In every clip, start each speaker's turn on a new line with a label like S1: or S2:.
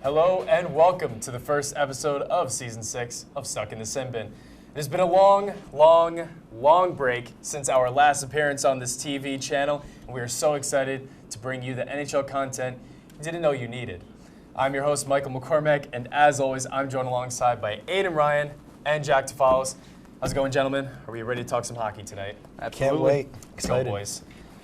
S1: Hello and welcome to the first episode of Season 6 of Stuck in the Sin Bin. It has been a long break since our last appearance on this TV channel, and we are so excited to bring you the NHL content you didn't know you needed. I'm your host, Michael McCormack, and as always, I'm joined alongside by Aiden Ryan and Jack Tafalos. How's it going, gentlemen? Are we ready to talk some hockey tonight?
S2: Can't wait.
S1: Let's go, boys.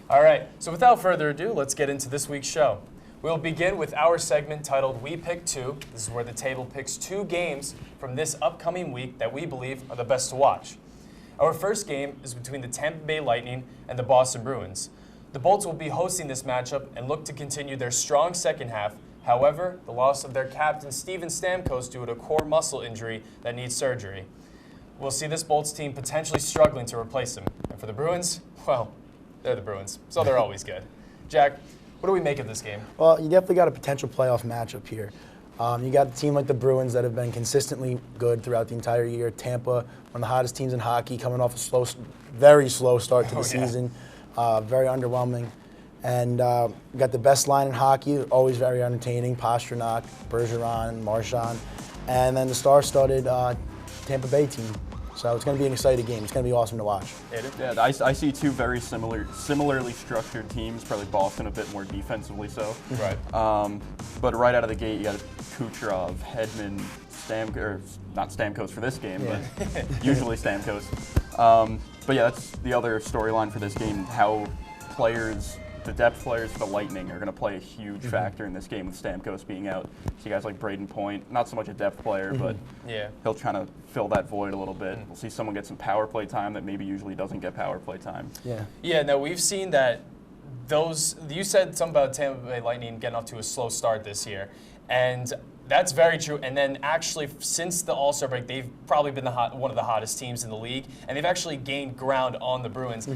S1: All right, so without further ado, let's get into this week's show. We'll begin with our segment titled We Pick Two. This is where the table picks two games from this upcoming week that we believe are the best to watch. Our first game is between the Tampa Bay Lightning and the Boston Bruins. The Bolts will be hosting this matchup and look to continue their strong second half. However, the loss of their captain Steven Stamkos due to a core muscle injury that needs surgery. We'll see this Bolts team potentially struggling to replace him. And for the Bruins, well, they're the Bruins, so they're always good. Jack, what do we make of this game?
S2: Well, you definitely got a potential playoff matchup here. You got a team like the Bruins that have been consistently good throughout the entire year. Tampa, one of the hottest teams in hockey, coming off a very slow start to the season. Very underwhelming. And you got the best line in hockey, always very entertaining. Pastrnak, Bergeron, Marchand. And then the star-studded Tampa Bay team. So it's going to be an exciting game. It's going to be awesome to watch.
S3: Yeah, I see two very similarly structured teams, probably Boston a bit more defensively so.
S1: Right.
S3: But right out of the gate, you got Kucherov, Hedman, not Stamkos for this game, but usually Stamkos. But yeah, that's the other storyline for this game, how the depth players for the Lightning are going to play a huge factor in this game with Stamkos being out. So you guys like Braden Point, not so much a depth player, but he'll try to fill that void a little bit. We'll see someone get some power play time that maybe usually doesn't get power play time.
S1: Yeah, no, we've seen that you said something about Tampa Bay Lightning getting off to a slow start this year, and that's very true. And then actually, since the All-Star break, they've probably been one of the hottest teams in the league, and they've actually gained ground on the Bruins.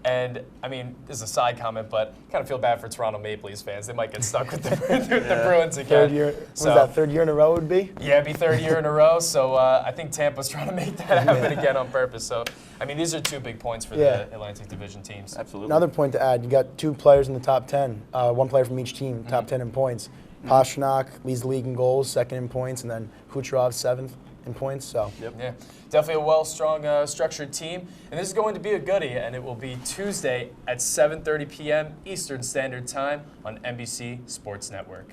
S1: And, I mean, this is a side comment, but I kind of feel bad for Toronto Maple Leafs fans. They might get stuck with the Bruins again.
S2: Third year in a row would be?
S1: Yeah, it'd be third year in a row. So I think Tampa's trying to make that happen again on purpose. So, I mean, these are 2 big points for the Atlantic Division teams.
S3: Absolutely.
S2: Another point to add, you got 2 players in the top 10, one player from each team, top 10 in points. Pastrnak leads the league in goals, second in points, and then Kucherov 7th in points. So
S1: yeah, definitely a well-strong, structured team. And this is going to be a goodie, and it will be Tuesday at 7:30 p.m. Eastern Standard Time on NBC Sports Network.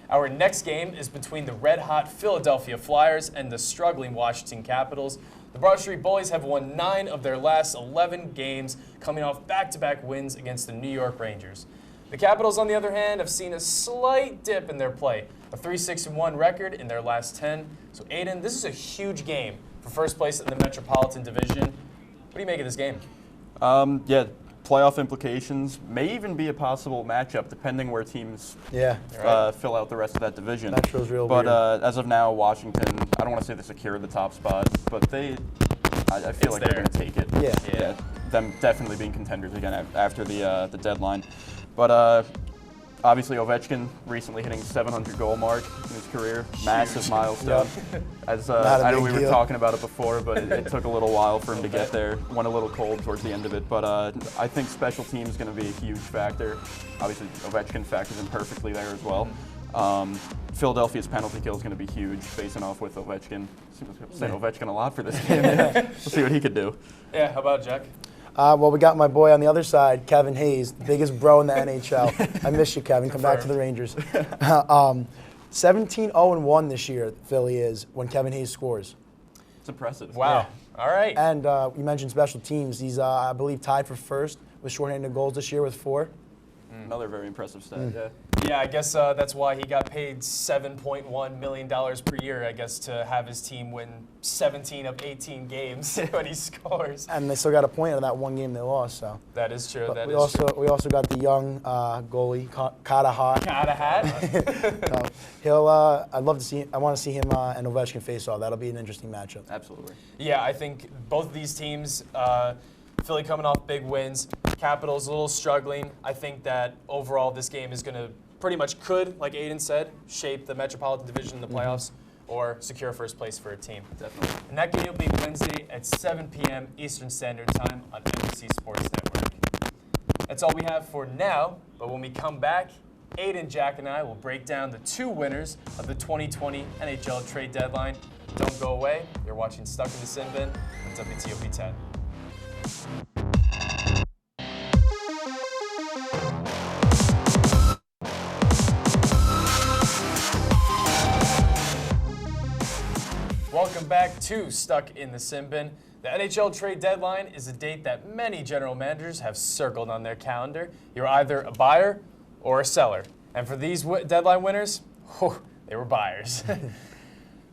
S1: Our next game is between the red-hot Philadelphia Flyers and the struggling Washington Capitals. The Broad Street Bullies have won 9 of their last 11 games, coming off back-to-back wins against the New York Rangers. The Capitals, on the other hand, have seen a slight dip in their play, a 3-6-1 record in their last 10. So, Aiden, this is a huge game for first place in the Metropolitan Division. What do you make of this game?
S3: Yeah, playoff implications, may even be a possible matchup depending where teams fill out the rest of that division.
S2: That feels real
S3: weird.
S2: But
S3: as of now, Washington, I don't want to say they secured the top spot, but I feel like they're going to take it.
S2: Yeah.
S3: Them definitely being contenders again after the deadline. But obviously Ovechkin recently hitting 700 goal mark in his career, massive milestone. As I know we were talking about it before, but it took a little while for him to get there. Went a little cold towards the end of it, but I think special teams is going to be a huge factor. Obviously Ovechkin factors in perfectly there as well. Philadelphia's penalty kill is going to be huge, facing off with Ovechkin. Saying Ovechkin a lot for this game. We'll see what he could do.
S1: Yeah, how about Jack?
S2: Well, we got my boy on the other side, Kevin Hayes, the biggest bro in the NHL. I miss you, Kevin. Come back to the Rangers. 17-0-1 this year, Philly is, when Kevin Hayes scores.
S3: It's impressive.
S1: Wow. All right.
S2: And you mentioned special teams. He's, I believe, tied for first with shorthanded goals this year with 4.
S3: Another very impressive stat,
S1: Yeah, I guess that's why he got paid $7.1 million per year, I guess, to have his team win 17 of 18 games when he scores.
S2: And they still got a point out of that one game they lost. So
S1: that is true.
S2: But we also got the young goalie, Kata Hat.
S1: So
S2: I want to see him and Ovechkin face off. That'll be an interesting matchup.
S3: Absolutely.
S1: Yeah, I think both of these teams, Philly coming off big wins, Capitals a little struggling. I think that overall this game is going to pretty much like Aiden said, shape the Metropolitan Division in the playoffs or secure first place for a team.
S3: Definitely.
S1: And that game will be Wednesday at 7 p.m. Eastern Standard Time on NBC Sports Network. That's all we have for now, but when we come back, Aiden, Jack, and I will break down the 2 winners of the 2020 NHL trade deadline. Don't go away. You're watching Stuck in the Sin Bin on WTOP 10. Welcome back to Stuck in the Sin Bin. The NHL trade deadline is a date that many general managers have circled on their calendar. You're either a buyer or a seller. And for these deadline winners, they were buyers.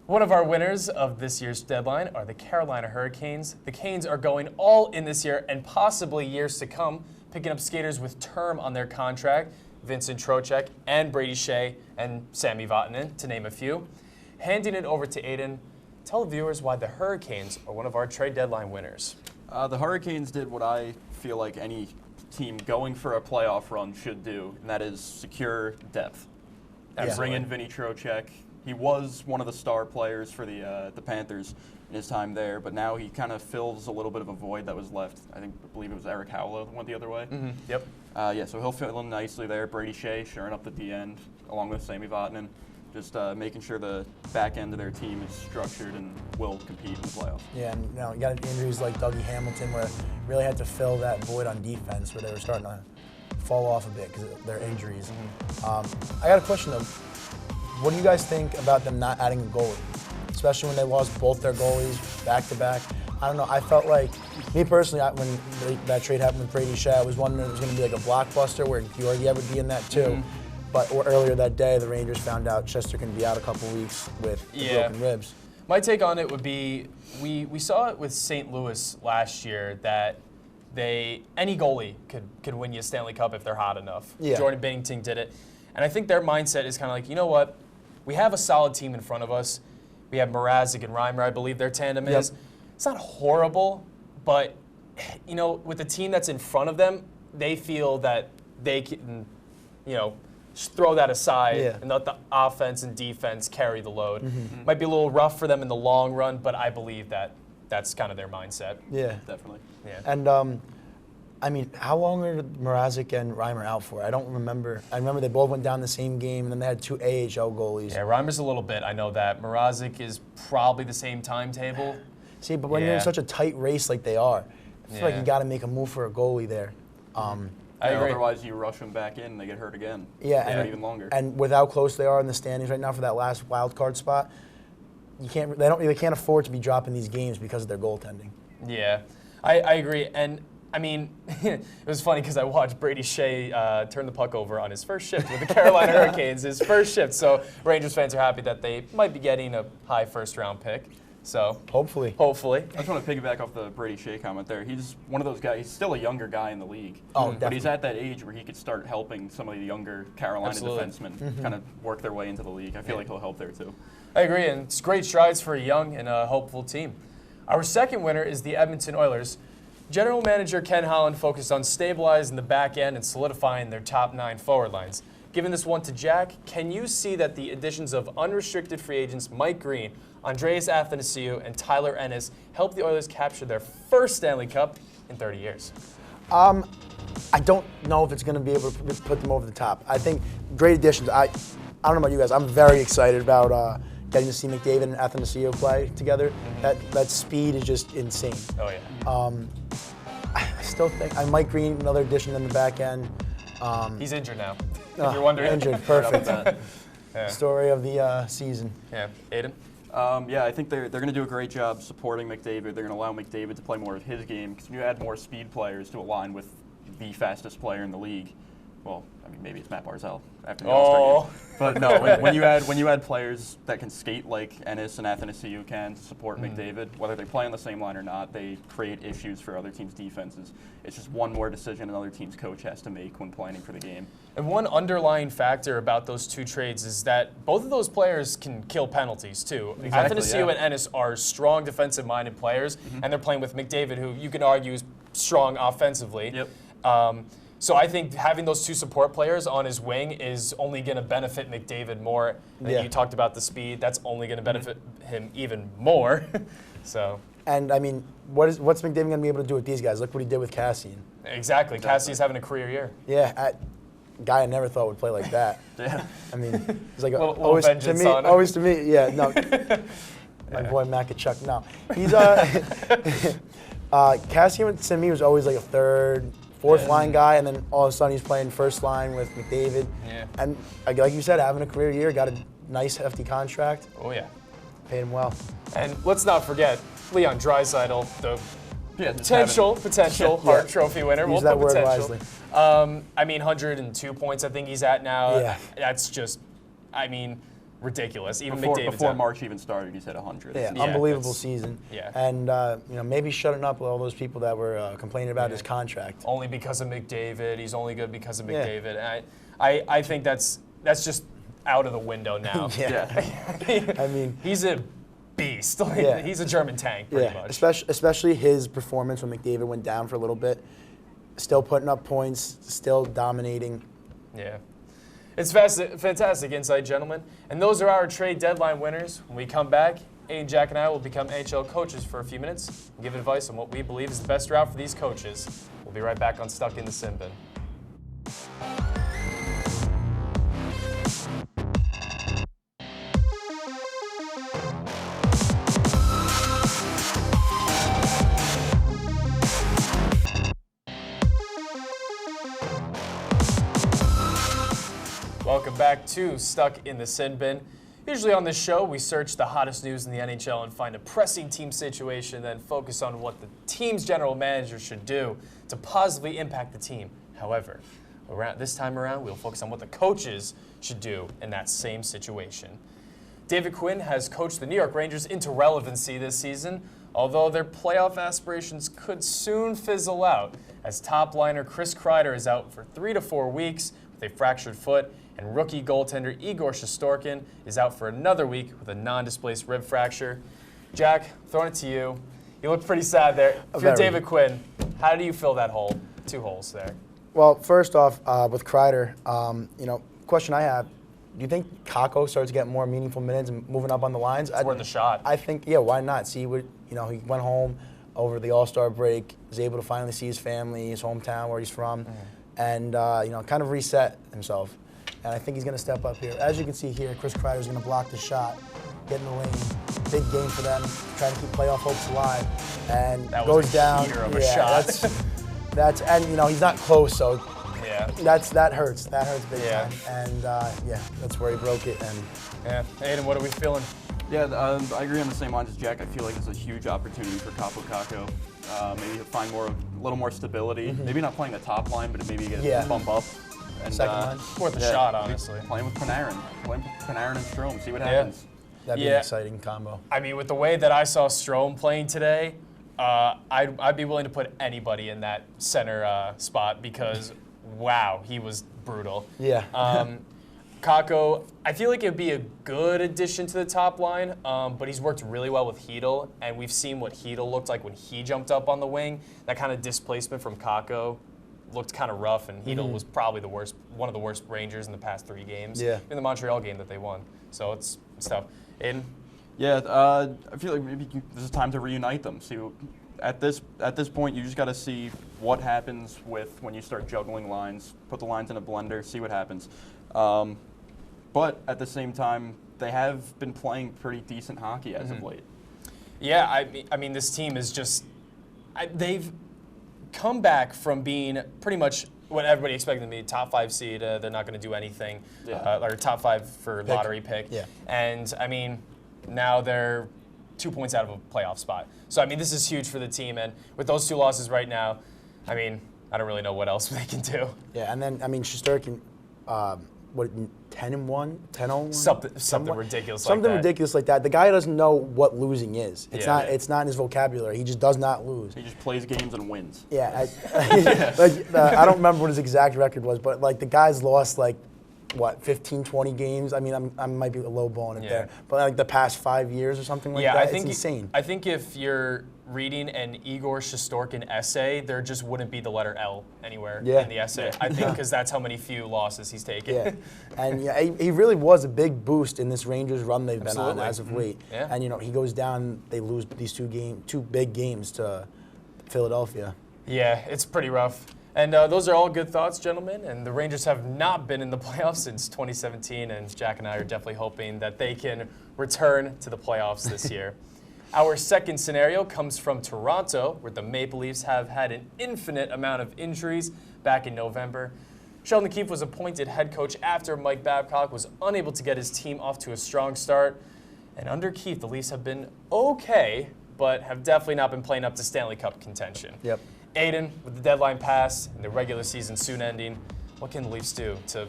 S1: One of our winners of this year's deadline are the Carolina Hurricanes. The Canes are going all in this year and possibly years to come, picking up skaters with term on their contract, Vincent Trocheck and Brady Shea and Sami Vatanen, to name a few. Handing it over to Aiden, tell the viewers why the Hurricanes are one of our trade deadline winners.
S3: The Hurricanes did what I feel like any team going for a playoff run should do, and that is secure depth. And bring in Vinny Trocheck. He was one of the star players for the Panthers in his time there, but now he kind of fills a little bit of a void that was left. I believe it was Eric Howell that went the other way.
S1: Mm-hmm. Yep.
S3: So he'll fill in nicely there. Brady Shea shoring up at the end, along with Sami Vatanen. Just making sure the back end of their team is structured and will compete in the playoffs.
S2: Yeah, and you got injuries like Dougie Hamilton where really had to fill that void on defense where they were starting to fall off a bit because of their injuries. I got a question though. What do you guys think about them not adding a goalie? Especially when they lost both their goalies back to back. I don't know, I felt like, me personally, when that trade happened with Brady Shea, I was wondering if it was going to be like a blockbuster where Georgiev would be in that too. But earlier that day, the Rangers found out Chester can be out a couple weeks with broken ribs.
S1: My take on it would be, we saw it with St. Louis last year that any goalie could win you a Stanley Cup if they're hot enough.
S2: Yeah.
S1: Jordan Binnington did it. And I think their mindset is kind of like, you know what? We have a solid team in front of us. We have Mrazek and Reimer, I believe their tandem is. It's not horrible, but you know, with the team that's in front of them, they feel that they can, throw that aside and let the offense and defense carry the load. Might be a little rough for them in the long run, but I believe that that's kind of their mindset.
S2: Yeah.
S3: Definitely.
S1: Yeah.
S2: And how long are Mrazek and Reimer out for? I don't remember. I remember they both went down the same game, and then they had 2 AHL goalies.
S1: Yeah, Reimer's a little bit. I know that. Mrazek is probably the same timetable.
S2: See, but when you're in such a tight race like they are, I feel like you got to make a move for a goalie there.
S1: I agree.
S3: Otherwise, you rush them back in, and they get hurt again.
S2: Yeah,
S3: and even longer.
S2: And with how close they are in the standings right now for that last wild card spot, they can't afford to be dropping these games because of their goaltending.
S1: Yeah, I agree. And I mean, it was funny because I watched Brady Shea turn the puck over on his first shift with the Carolina Hurricanes, his first shift. So Rangers fans are happy that they might be getting a high first-round pick. So
S2: hopefully.
S1: Hopefully.
S3: I just want to piggyback off the Brady Shea comment there. He's one of those guys. He's still a younger guy in the league.
S2: Oh,
S3: but he's at that age where he could start helping some of the younger Carolina defensemen kind of work their way into the league. I feel like he'll help there too.
S1: I agree, and it's great strides for a young and a hopeful team. Our second winner is the Edmonton Oilers. General manager Ken Holland focused on stabilizing the back end and solidifying their top 9 forward lines. Giving this one to Jack, can you see that the additions of unrestricted free agents Mike Green, Andreas Athanasiou, and Tyler Ennis help the Oilers capture their first Stanley Cup in 30 years?
S2: I don't know if it's going to be able to put them over the top. I think great additions. I don't know about you guys. I'm very excited about getting to see McDavid and Athanasiou play together. That speed is just insane.
S1: Oh, yeah.
S2: I still think Mike Green, another addition in the back end.
S1: He's injured now. If you're wondering.
S2: Injured, perfect. Story of the season.
S1: Yeah, Aiden?
S3: I think they're going to do a great job supporting McDavid. They're going to allow McDavid to play more of his game because when you add more speed players to align with the fastest player in the league, well, I mean, maybe it's Matt Barzal after the All-Star game. But no, when you add players that can skate like Ennis and Athanasiou can to support McDavid, whether they play on the same line or not, they create issues for other teams' defenses. It's just one more decision another team's coach has to make when planning for the game.
S1: And one underlying factor about those 2 trades is that both of those players can kill penalties too.
S3: Exactly,
S1: Athanasiou and Ennis are strong defensive-minded players, and they're playing with McDavid, who you can argue is strong offensively.
S3: Yep.
S1: So I think having those 2 support players on his wing is only going to benefit McDavid more. And you talked about the speed. That's only going to benefit him even more. So.
S2: And, I mean, what's McDavid going to be able to do with these guys? Look what he did with Cassian.
S1: Exactly. Cassie's having a career year.
S2: Yeah. guy I never thought would play like that.
S3: Yeah.
S2: I mean, he's like
S1: Little
S2: always to
S1: vengeance
S2: me.
S1: on him.
S2: Always to me. Yeah. No. My boy Makachuk. No, he's Cassian to me was always like a third, fourth line guy, and then all of a sudden he's playing first line with McDavid.
S1: Yeah.
S2: And like you said, having a career year, got a nice hefty contract,
S1: Oh, yeah.
S2: paid him well.
S1: And let's not forget Leon Draisaitl, the
S3: Yeah, just
S1: potential Hart Trophy winner.
S2: Use
S1: We'll
S2: that
S1: put
S2: word
S1: potential.
S2: wisely.
S1: I mean, 102 points I think he's at now.
S2: Yeah.
S1: That's just, I mean, ridiculous. Even
S3: Before
S1: McDavid's
S3: March even started, he's hit 100.
S2: Yeah,
S1: Yeah,
S2: unbelievable
S1: that's-
S2: season.
S1: yeah.
S2: And maybe shutting up with all those people that were complaining about his contract.
S1: only because of McDavid. He's only good because of
S2: Yeah.
S1: McDavid. And I think that's just out of the window now.
S2: Yeah. I mean,
S1: He's a beast. Like,
S2: Yeah.
S1: He's a German tank, pretty
S2: yeah,
S1: much.
S2: especially his performance when McDavid went down for a little bit. Still putting up points, still dominating.
S1: Yeah. It's fantastic insight, gentlemen. And those are our trade deadline winners. When we come back, Aiden, Jack, and I will become NHL coaches for a few minutes and give advice on what we believe is the best route for these coaches. We'll be right back on Stuck in the Sin Bin. Welcome back to Stuck in the Sin Bin. Usually on this show, we search the hottest news in the NHL and find a pressing team situation, then focus on what the team's general manager should do to positively impact the team. However, this time around, we'll focus on what the coaches should do in that same situation. David Quinn has coached the New York Rangers into relevancy this season, although their playoff aspirations could soon fizzle out, as top liner Chris Kreider is out for 3 to 4 weeks with a fractured foot, and rookie goaltender Igor Shesterkin is out for another week with a non-displaced rib fracture. Jack, throwing it to you. You look pretty sad there. If you're
S2: Very.
S1: David Quinn, how do you fill that hole? 2 holes there.
S2: Well, first off, with Kreider, question I have: do you think Kakko starts to get more meaningful minutes and moving up on the lines?
S1: It's worth a shot.
S2: I think, yeah, why not? See what he went home over the All-Star break, was able to finally see his family, his hometown, where he's from, and kind of reset himself. And I think he's going to step up here. As you can see here, Chris Kreider is going to block the shot, get in the lane. Big game for them, trying to keep playoff hopes alive. And
S1: That was
S2: goes
S1: a
S2: down.
S1: heater of a shot.
S2: That's he's not close, so
S1: Yeah.
S2: that hurts. That hurts big
S1: Yeah.
S2: time. And that's where he broke it. And
S1: Yeah. Aiden, what are we feeling?
S3: Yeah, I agree on the same lines as Jack. I feel like it's a huge opportunity for Kaapo Kakko. Maybe to find a little more stability. Maybe not playing the top line, but maybe get a bump up. And,
S2: Second line.
S1: Worth a shot, honestly.
S3: Playing with Panarin. Playing with Panarin and Strome. See what happens.
S2: that'd be an exciting combo.
S1: I mean, with the way that I saw Strome playing today, I'd be willing to put anybody in that center spot because, wow, he was brutal.
S2: Yeah.
S1: Kakko, I feel like it'd be a good addition to the top line, but he's worked really well with Hedl, and we've seen what Hedl looked like when he jumped up on the wing. That kind of displacement from Kakko looked kind of rough, and Hedl was probably one of the worst Rangers in the past 3 games.
S2: Yeah.
S1: In the Montreal game that they won. So it's tough. Aiden?
S3: Yeah, I feel like maybe this is time to reunite them. See, at this point, you just got to see what happens when you start juggling lines. Put the lines in a blender, see what happens. But at the same time, they have been playing pretty decent hockey as of late.
S1: Yeah, I mean, this team is just they've come back from being pretty much what everybody expected them to be, top 5 seed. They're not going to do anything, or top 5 for lottery pick.
S2: Yeah.
S1: And I mean, now they're 2 points out of a playoff spot. So I mean, this is huge for the team. And with those 2 losses right now, I mean, I don't really know what else they can do.
S2: Yeah, and then, I mean, Shesterkin, 10-1, 10-0?
S1: Something ridiculous like
S2: Something
S1: that.
S2: ridiculous like that. The guy doesn't know what losing is. It's
S1: Yeah.
S2: It's not in his vocabulary. He just does not lose.
S3: He just plays games and wins.
S2: Yeah, I don't remember what his exact record was, but like the guy's lost 15, 20 games. I mean, I might be lowballing it there, but like the past 5 years or something like that. It's insane.
S1: I think if you're reading an Igor Shesterkin essay, there just wouldn't be the letter L anywhere in the essay. I think because that's how many few losses he's taken.
S2: Yeah, and he really was a big boost in this Rangers run they've been on
S1: Absolutely.
S2: as of late.
S1: Yeah.
S2: And he goes down, they lose these 2 big games to Philadelphia.
S1: Yeah, it's pretty rough. And those are all good thoughts, gentlemen. And the Rangers have not been in the playoffs since 2017, and Jack and I are definitely hoping that they can return to the playoffs this year. Our second scenario comes from Toronto, where the Maple Leafs have had an infinite amount of injuries back in November. Sheldon Keefe was appointed head coach after Mike Babcock was unable to get his team off to a strong start. And under Keefe, the Leafs have been okay, but have definitely not been playing up to Stanley Cup contention.
S2: Yep.
S1: Aiden, with the deadline pass and the regular season soon ending, what can the Leafs do to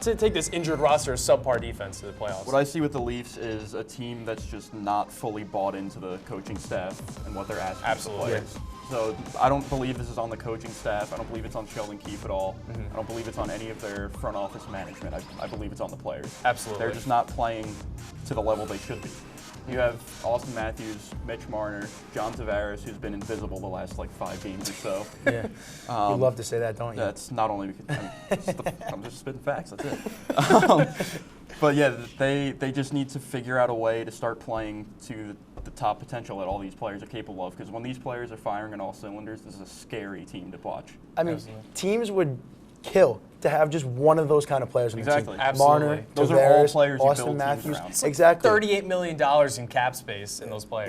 S1: take this injured roster of subpar defense to the playoffs?
S3: What I see with the Leafs is a team that's just not fully bought into the coaching staff and what they're asking
S1: Absolutely.
S3: of the players. So I don't believe this is on the coaching staff. I don't believe it's on Sheldon Keefe at all. I don't believe it's on any of their front office management. I believe it's on the players.
S1: Absolutely.
S3: They're just not playing to the level they should be. You have Austin Matthews, Mitch Marner, John Tavares, who's been invisible the last 5 games or so.
S2: Yeah. You love to say that, don't you?
S3: That's not only because I'm just spitting facts. That's it. But yeah, they just need to figure out a way to start playing to the top potential that all these players are capable of. Because when these players are firing on all cylinders, this is a scary team to watch.
S2: I mean,
S1: Absolutely.
S2: teams would kill to have just one of those kind of players on
S3: Exactly.
S2: the team.
S1: Absolutely.
S2: Marner,
S3: Those are
S2: Tavares,
S3: all players you
S2: Austin
S3: build teams
S2: Matthews.
S3: around. It's
S2: Exactly.
S1: $38 million in cap space in those players.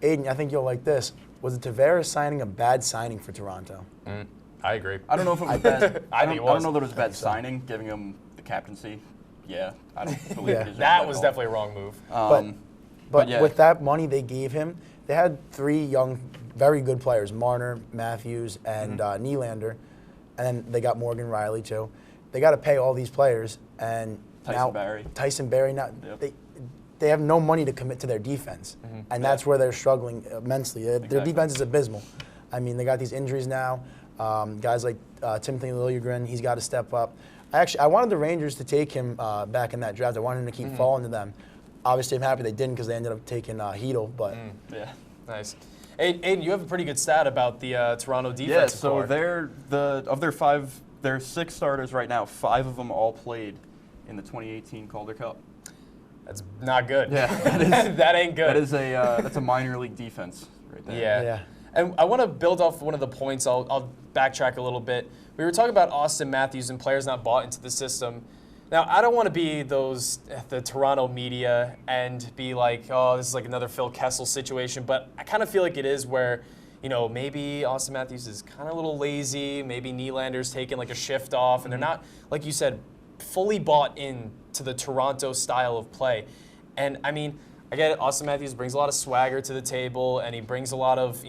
S2: You know, Aiden, I think you'll like this. Was the Tavares signing a bad signing for Toronto?
S1: I agree.
S3: I don't know if it was bad.
S1: I think it
S3: I don't
S1: was.
S3: know that it was a bad signing, giving him the captaincy. Yeah, I don't believe
S2: Yeah.
S3: it is.
S1: That was definitely a wrong move.
S2: But
S3: yeah.
S2: with that money they gave him, they had 3 young, very good players, Marner, Matthews, and Nylander. And then they got Morgan Riley, too. They got to pay all these players. And Tyson Barrie, now
S3: Yep.
S2: they have no money to commit to their defense. And that's where they're struggling immensely. Their defense is abysmal. I mean, they got these injuries now. Guys like Timothy Liljegren, he's got to step up. I wanted the Rangers to take him back in that draft. I wanted him to keep falling to them. Obviously, I'm happy they didn't because they ended up taking Hedl. But
S3: Yeah.
S1: Nice. Aiden, you have a pretty good stat about the Toronto defense.
S3: Yeah, so their 6 starters right now, 5 of them all played in the 2018 Calder Cup.
S1: That's not good.
S3: Yeah,
S1: that ain't good.
S3: That's a minor league defense right there.
S1: Yeah. And I want to build off one of the points. I'll backtrack a little bit. We were talking about Austin Matthews and players not bought into the system. Now, I don't want to be the Toronto media and be like, oh, this is like another Phil Kessel situation, but I kind of feel like it is where, maybe Austin Matthews is kind of a little lazy, maybe Nylander's taking like a shift off, and they're not, like you said, fully bought in to the Toronto style of play. And I mean, I get it, Austin Matthews brings a lot of swagger to the table, and he brings a lot of,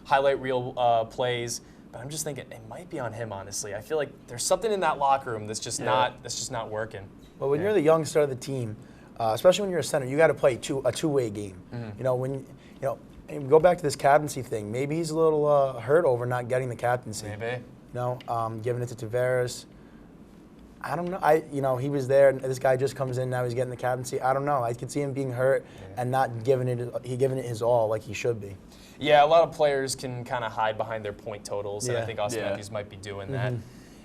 S1: highlight reel plays. But I'm just thinking it might be on him, honestly. I feel like there's something in that locker room that's just not working.
S2: Well, when you're the young star of the team, especially when you're a center, you got to play a two-way game. And go back to this captaincy thing. Maybe he's a little hurt over not getting the captaincy.
S1: Maybe.
S2: Giving it to Tavares. I don't know. He was there, and this guy just comes in, now he's getting the captaincy. I don't know. I could see him being hurt and not giving it his all like he should be.
S1: Yeah, a lot of players can kind of hide behind their point totals, and I think Austin Matthews might be doing that.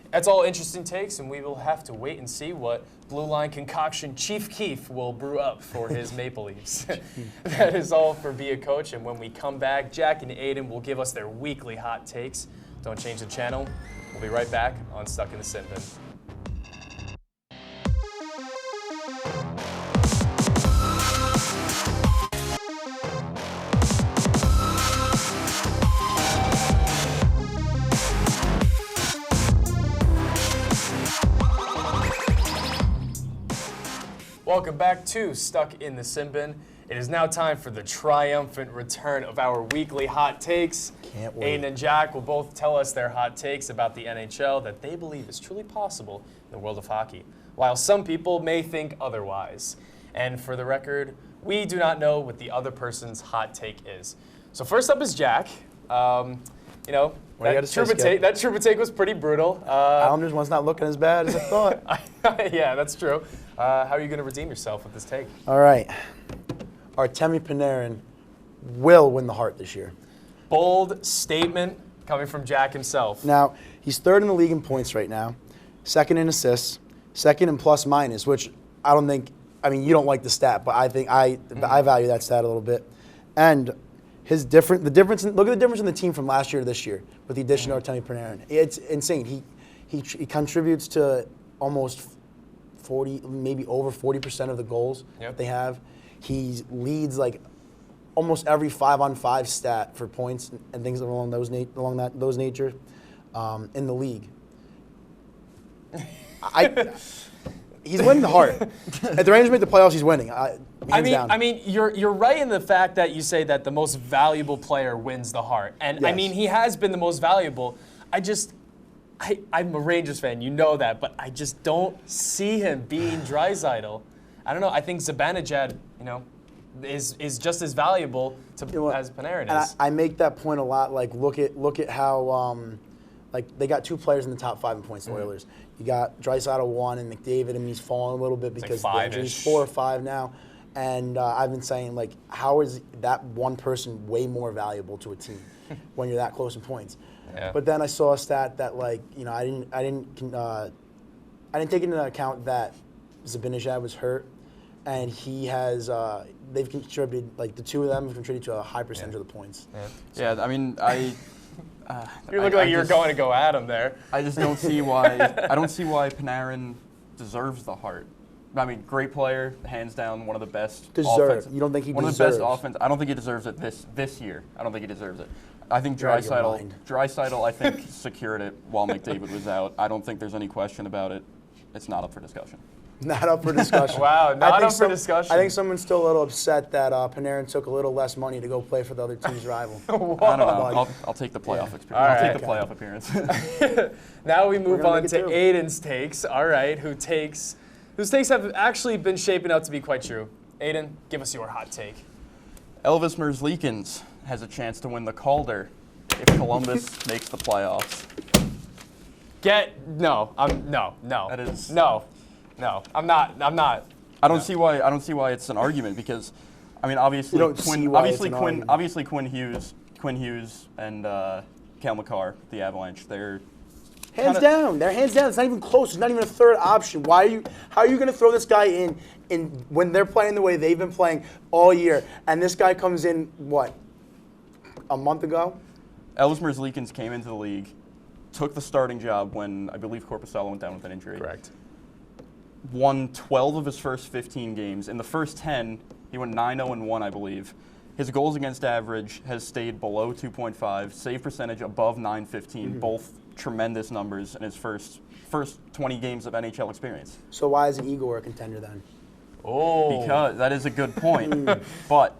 S1: That's all interesting takes, and we will have to wait and see what Blue Line concoction Chief Keef will brew up for his Maple Leafs. That is all for Be a Coach, and when we come back, Jack and Aiden will give us their weekly hot takes. Don't change the channel. We'll be right back on Stuck in the Sin Bin. Welcome back to Stuck in the Sin Bin. It is now time for the triumphant return of our weekly hot takes.
S2: Can't wait.
S1: Aiden and Jack will both tell us their hot takes about the NHL that they believe is truly possible in the world of hockey, while some people may think otherwise. And for the record, we do not know what the other person's hot take is. So first up is Jack.
S2: What do you gotta say, Skip?
S1: That Trouba take was pretty brutal.
S2: Islanders one's not looking as bad as I thought.
S1: Yeah, that's true. How are you going to redeem yourself with this take?
S2: All right. Artemi Panarin will win the Hart this year.
S1: Bold statement coming from Jack himself.
S2: Now, he's 3rd in the league in points right now, 2nd in assists, 2nd in plus minus, which I don't think, you don't like the stat, but I think I value that stat a little bit. And the difference. Look at the difference in the team from last year to this year with the addition of Artemi Panarin. It's insane. He contributes to almost 40, maybe over 40% of the goals that they have. He leads like almost every 5-on-5 stat for points and things along those nature in the league. He's winning the heart. If the Rangers make the playoffs, he's winning.
S1: I mean, you're right in the fact that you say that the most valuable player wins the heart, and I mean he has been the most valuable. I'm a Rangers fan, you know that, but I just don't see him being Draisaitl. I don't know. I think Zibanejad, is just as valuable as Panarin is.
S2: I make that point a lot. Like, look at how like they got 2 players in the top 5 in points. The Oilers. You got Draisaitl 1 and McDavid, and he's fallen a little bit because the injuries 4 or 5 now. And I've been saying, like, how is that one person way more valuable to a team when you're that close in points? Yeah. But then I saw a stat that, like, I didn't take into account that Zibanejad was hurt, and he has they've contributed, like, the 2 of them have contributed to a high percentage of the points.
S3: Yeah, I mean,
S1: you look like you're going to go at him there.
S3: I just don't see why. I don't see why Panarin deserves the heart. I mean, great player, hands down, one of the best.
S2: Deserve. You don't think he
S3: one
S2: deserves?
S3: One of the best offense. I don't think he deserves it this year. I don't think he deserves it. I think Draisaitl, I think, secured it while McDavid was out. I don't think there's any question about it. It's not up for discussion.
S2: Not up for discussion.
S1: Wow, not up for discussion.
S2: I think someone's still a little upset that Panarin took a little less money to go play for the other team's rival.
S3: I don't know. I'll take the playoff experience. I'll take the playoff appearance.
S1: Now we move on to Aiden's takes. All right, whose takes have actually been shaping out to be quite true. Aiden, give us your hot take.
S3: Elvis Merzlikins has a chance to win the Calder if Columbus makes the playoffs.
S1: No.
S3: That is
S1: no. I'm not.
S3: I don't see why it's an argument because, I mean, obviously Quinn Hughes and Cale Makar, the Avalanche, they're
S2: hands down. They're hands down. It's not even close. It's not even a third option. How are you going to throw this guy in when they're playing the way they've been playing all year, and this guy comes in a month ago?
S3: Elvis Merzlikins came into the league, took the starting job when I believe Korpisalo went down with an injury.
S1: Correct.
S3: Won 12 of his first 15 games. In the first 10, he went 9-0-1, I believe. His goals against average has stayed below 2.5, save percentage above .915, both tremendous numbers in his first 20 games of NHL experience.
S2: So why isn't Igor a contender then?
S1: Oh.
S3: Because that is a good point. But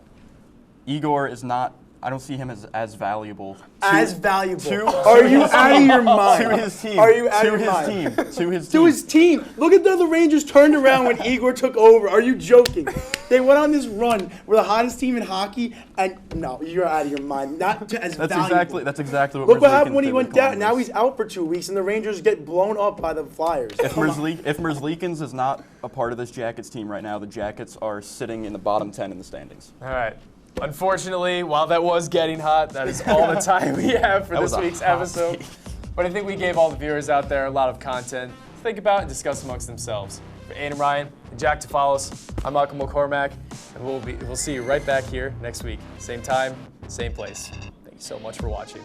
S3: Igor is not. I don't see him as valuable. Are
S2: you out of your mind?
S3: To his team.
S2: Are you out of your mind?
S3: To his team.
S2: To his team. Look at the Rangers turned around when Igor took over. Are you joking? They went on this run. We're the hottest team in hockey, and no, you're out of your mind. Not as valuable.
S3: That's exactly what.
S2: Look what happened when he went down. Now he's out for 2 weeks, and the Rangers get blown up by the Flyers.
S3: If Merzlikins is not a part of this Jackets team right now, the Jackets are sitting in the bottom 10 in the standings.
S1: All right. Unfortunately, while that was getting hot, that is all the time we have for this week's episode. But I think we gave all the viewers out there a lot of content to think about and discuss amongst themselves. For Aiden Ryan and Jack Tafalos, I'm Malcolm McCormack, and we'll see you right back here next week. Same time, same place. Thank you so much for watching.